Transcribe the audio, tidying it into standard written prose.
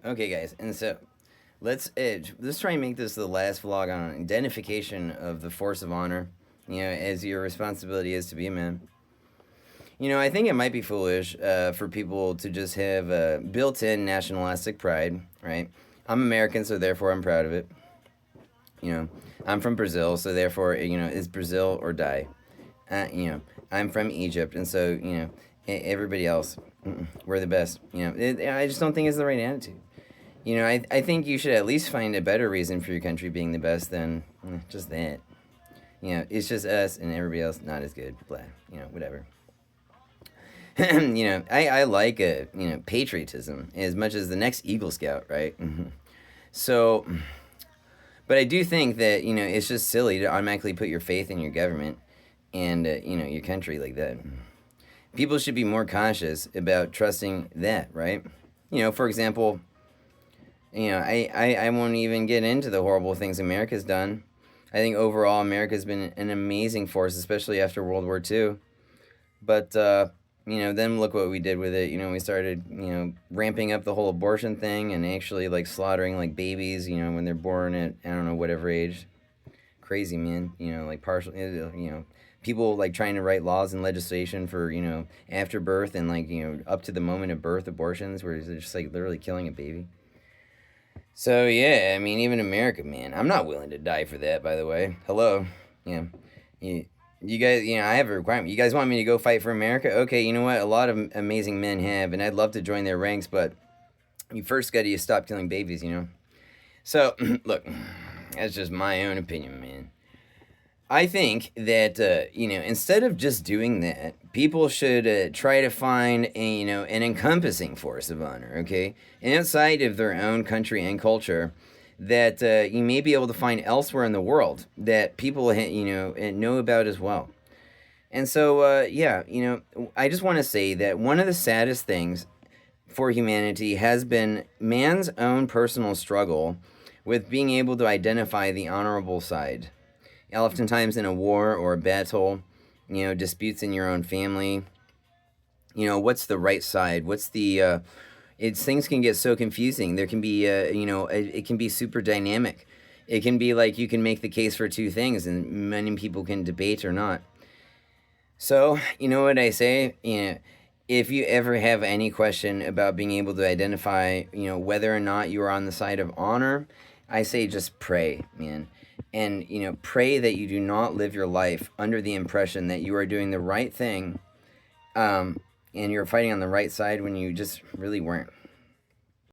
Okay, guys, and so let's try and make this the last vlog on identification of the force of honor. As your responsibility is to be a man. I think it might be foolish for people to just have built-in nationalistic pride, right? I'm American, so therefore I'm proud of it. You know, I'm from Brazil, so therefore it's Brazil or die. Uh, you know, I'm from Egypt, and so everybody else, we're the best. I just don't think it's the right attitude. I think you should at least find a better reason for your country being the best than just that. It's just us and everybody else not as good. Blah. Whatever. I like patriotism as much as the next Eagle Scout, right? So, but I do think that it's just silly to automatically put your faith in your government and your country like that. People should be more conscious about trusting that, right? For example, I won't even get into the horrible things America's done. I think overall America's been an amazing force, especially after World War II. But then look what we did with it. We started ramping up the whole abortion thing and actually like slaughtering like babies. When they're born at I don't know whatever age. Crazy, man. Like partial. People like trying to write laws and legislation for after birth and like up to the moment of birth abortions where they're just like literally killing a baby. So yeah, I mean, even America, man, I'm not willing to die for that. By the way, hello, yeah, you guys, I have a requirement. You guys want me to go fight for America? Okay, you know what? A lot of amazing men have, and I'd love to join their ranks, but you first got to stop killing babies. So look, that's just my own opinion, man. I think that instead of just doing that, people should try to find an encompassing force of honor, okay, outside of their own country and culture that you may be able to find elsewhere in the world that people know about as well. And so I just want to say that one of the saddest things for humanity has been man's own personal struggle with being able to identify the honorable side. Oftentimes in a war or a battle, disputes in your own family, what's the right side? What's the it's things can get so confusing. There can be it can be super dynamic. It can be like you can make the case for two things and many people can debate or not. So, you know what I say? If you ever have any question about being able to identify, whether or not you are on the side of honor, I say just pray, man. And, pray that you do not live your life under the impression that you are doing the right thing and you're fighting on the right side when you just really weren't.